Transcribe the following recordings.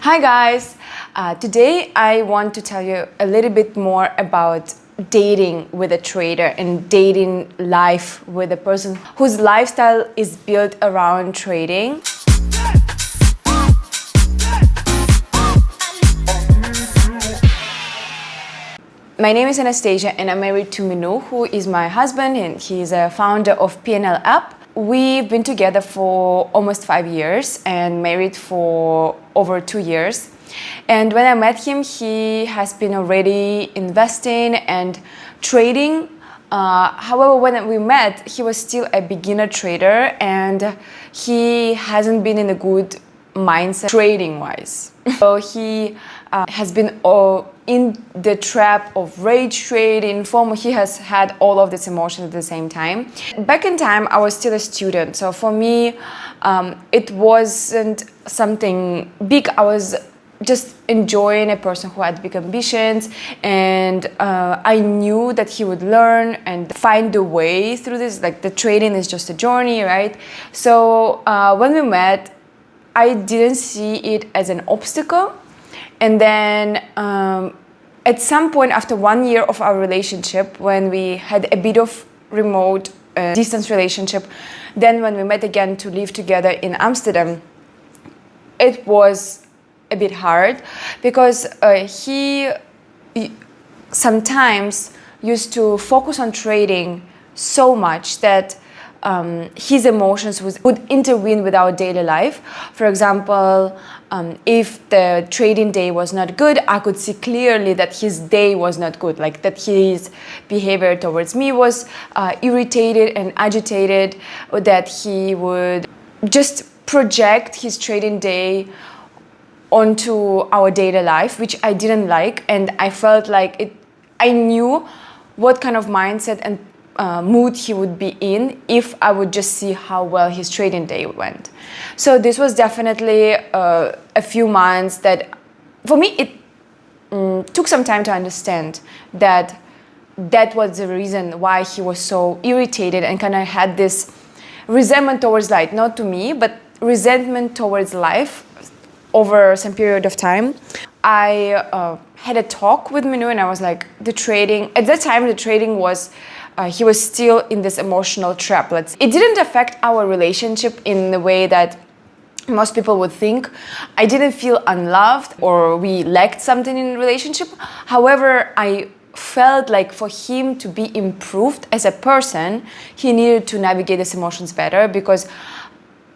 Hi guys! Today I want to tell you a little bit more about dating with a trader and dating life with a person whose lifestyle is built around trading. My name is Anastasia and I'm married to Minwoo, who is my husband, and he's a founder of PNL app. We've been together for almost 5 years and married for over 2 years. And when I met him, he has been already investing and trading. However, when we met, he was still a beginner trader and he hasn't been in a good mindset trading-wise. So he has been in the trap of rage trading. He has had all of these emotions at the same time. Back in time, I was still a student, so for me, it wasn't something big. I was just enjoying a person who had big ambitions, and I knew that he would learn and find a way through this. Like, the trading is just a journey, right? So when we met, I didn't see it as an obstacle. And then at some point after 1 year of our relationship, when we had a bit of remote distance relationship, then when we met again to live together in Amsterdam, it was a bit hard because he sometimes used to focus on trading so much that his emotions would intervene with our daily life. For example, if the trading day was not good, I could see clearly that his day was not good, like that his behavior towards me was irritated and agitated, or that he would just project his trading day onto our daily life, which I didn't like, and I felt like I knew what kind of mindset and mood he would be in if I would just see how well his trading day went. So this was definitely a few months that, for me, it took some time to understand that that was the reason why he was so irritated and kind of had this resentment towards life, not to me, but resentment towards life over some period of time. I had a talk with Minwoo and I was like, at that time the trading was, he was still in this emotional trap. It didn't affect our relationship in the way that most people would think. I didn't feel unloved or we lacked something in the relationship. However, I felt like for him to be improved as a person, he needed to navigate these emotions better, because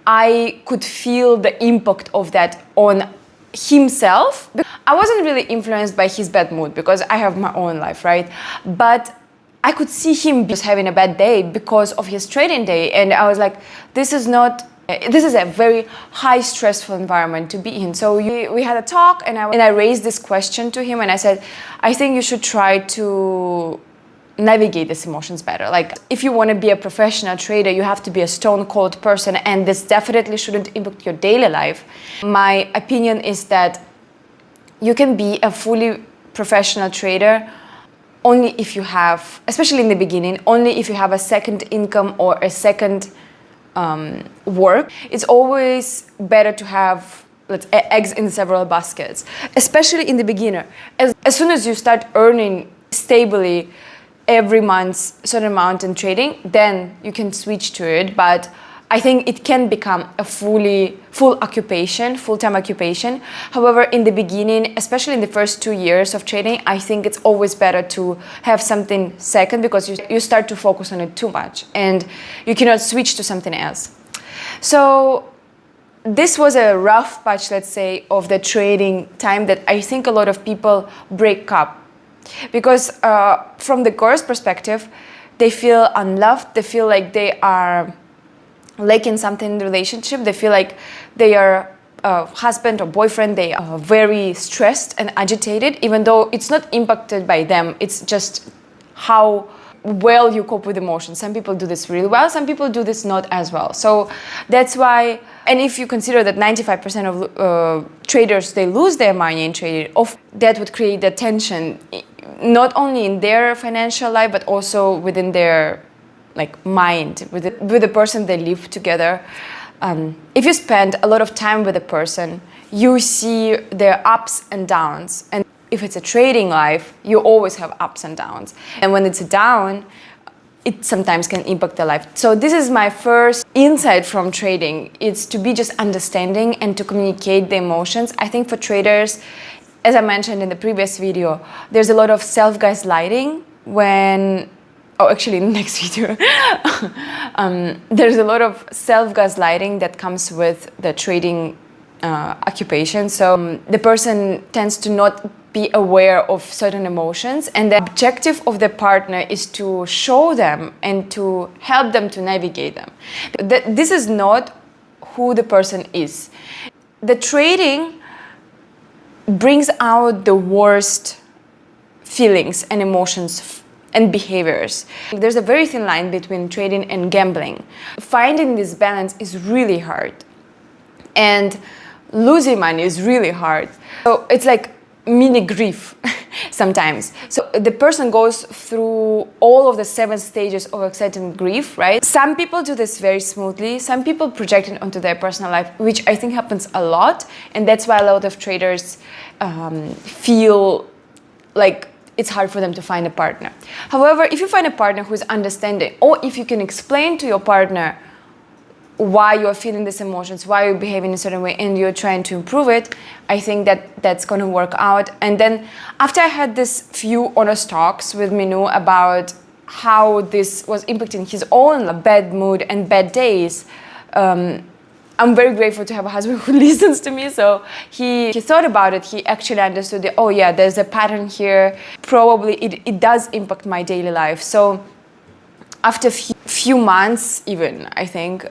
I could feel the impact of that on himself. I wasn't really influenced by his bad mood because I have my own life, right? But I could see him just having a bad day because of his trading day, and I was like, this is a very high stressful environment to be in. So we had a talk, and I raised this question to him, and I said, I think you should try to navigate these emotions better. Like, if you want to be a professional trader, you have to be a stone cold person, and this definitely shouldn't impact your daily life. My opinion is that you can be a fully professional trader only if you have, especially in the beginning, only if you have a second income or a second work. It's always better to have eggs in several baskets, especially in the beginner. As soon as you start earning stably every month a certain amount in trading, then you can switch to it. But I think it can become a full-time occupation. However, in the beginning, especially in the first 2 years of trading, I think it's always better to have something second, because you start to focus on it too much and you cannot switch to something else. So this was a rough patch, let's say, of the trading time that I think a lot of people break up. Because from the girl's perspective, they feel unloved, they feel like they are lacking something in the relationship, they feel like they are husband or boyfriend, they are very stressed and agitated, even though it's not impacted by them, it's just how well you cope with emotions. Some people do this really well, some people do this not as well. So that's why, and if you consider that 95% of traders, they lose their money in trading, that would create the tension, not only in their financial life, but also within their mind, with the person they live together. If you spend a lot of time with a person, you see their ups and downs. And if it's a trading life, you always have ups and downs. And when it's a down, it sometimes can impact their life. So this is my first insight from trading. It's to be just understanding and to communicate the emotions. I think for traders, as I mentioned in the previous video, there's a lot of self-gaslighting actually in the next video, there's a lot of self-gaslighting that comes with the trading occupation. So the person tends to not be aware of certain emotions, and the objective of the partner is to show them and to help them to navigate them. This is not who the person is. The trading brings out the worst feelings and emotions and behaviors. There's a very thin line between trading and gambling. Finding this balance is really hard, and losing money is really hard. So it's like mini grief sometimes. So the person goes through all of the 7 stages of accepting grief, right? Some people do this very smoothly. Some people project it onto their personal life, which I think happens a lot. And that's why a lot of traders feel like it's hard for them to find a partner. However, if you find a partner who is understanding, or if you can explain to your partner why you're feeling these emotions, why you're behaving in a certain way, and you're trying to improve it, I think that that's going to work out. And then after I had this few honest talks with Minwoo about how this was impacting his own bad mood and bad days, I'm very grateful to have a husband who listens to me. So he thought about it. He actually understood that, oh yeah, there's a pattern here. Probably it does impact my daily life. So after a few months even, I think,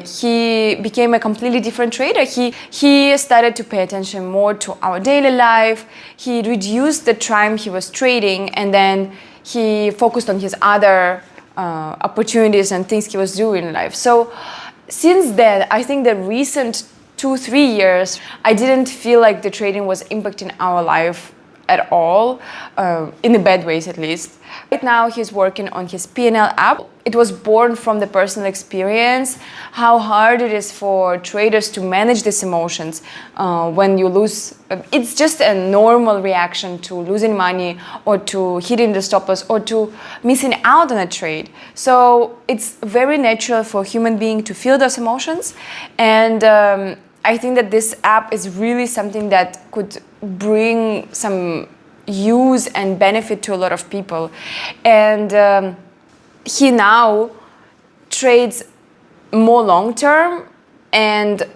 he became a completely different trader. He started to pay attention more to our daily life. He reduced the time he was trading, and then he focused on his other opportunities and things he was doing in life. So since then, I think the recent 2-3 years, I didn't feel like the trading was impacting our life at all, in the bad ways at least. Right now, he's working on his P&L app. It was born from the personal experience, how hard it is for traders to manage these emotions when you lose. It's just a normal reaction to losing money, or to hitting the stop loss, or to missing out on a trade. So it's very natural for a human being to feel those emotions. And I think that this app is really something that could bring some use and benefit to a lot of people. And he now trades more long-term, and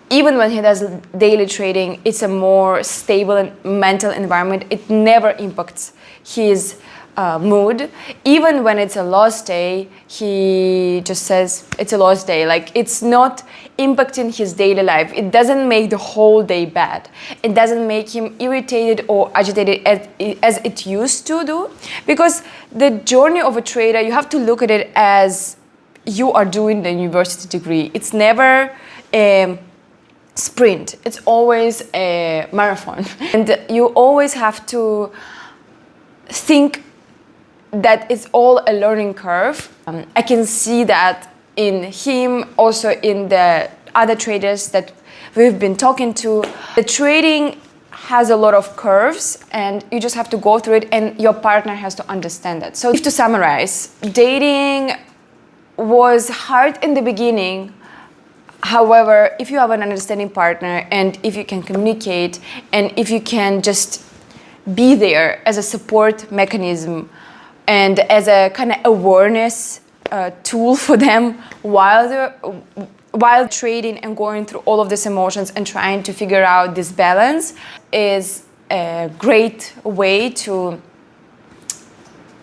even when he does daily trading, it's a more stable and mental environment. It never impacts his mood. Even when it's a loss day, he just says it's a loss day. Like, it's not impacting his daily life. It doesn't make the whole day bad. It doesn't make him irritated or agitated as it used to do. Because the journey of a trader, you have to look at it as you are doing the university degree. It's never a sprint. It's always a marathon. And you always have to think that it's all a learning curve. I can see that in him, also in the other traders that we've been talking to. The trading has a lot of curves, and you just have to go through it, and your partner has to understand that. So, to summarize, dating was hard in the beginning. However, if you have an understanding partner, and if you can communicate, and if you can just be there as a support mechanism and as a kind of awareness tool for them while trading and going through all of these emotions and trying to figure out this balance, is a great way to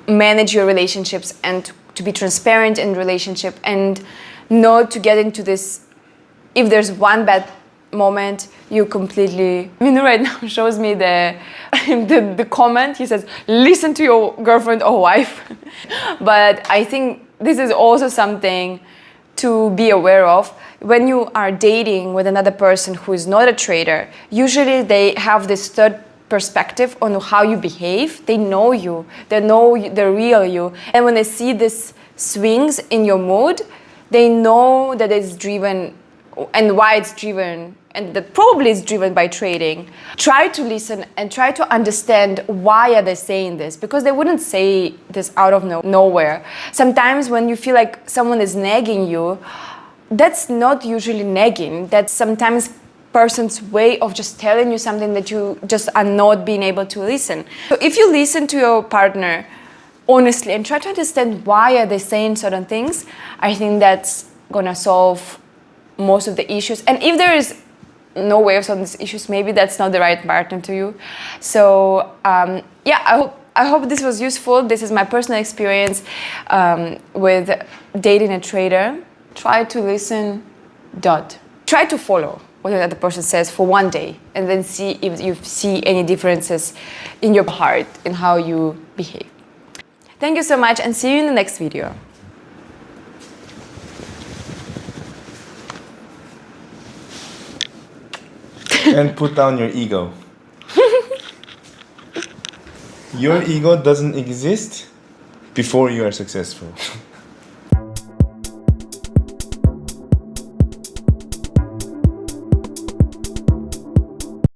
manage your relationships and to be transparent in relationship, and not to get into this, if there's one bad moment, you completely... right now shows me the comment. He says, listen to your girlfriend or wife. But I think this is also something to be aware of. When you are dating with another person who is not a trader, usually they have this third perspective on how you behave. They know you, they know the real you. And when they see these swings in your mood, they know that it's driven and why it's driven, and that probably is driven by trading. Try to listen and try to understand why are they saying this, because they wouldn't say this out of nowhere. Sometimes when you feel like someone is nagging you, that's not usually nagging. That's sometimes person's way of just telling you something that you just are not being able to listen. So if you listen to your partner honestly and try to understand why are they saying certain things, I think that's gonna solve most of the issues. And if there is no way of solving these issues, maybe that's not the right partner to you. So yeah, I hope this was useful. This is my personal experience with dating a trader. Try to listen, try to follow what the other person says for one day, and then see if you see any differences in your heart, in how you behave. Thank you so much, and see you in the next video. And put down your ego. Your ego doesn't exist before you are successful.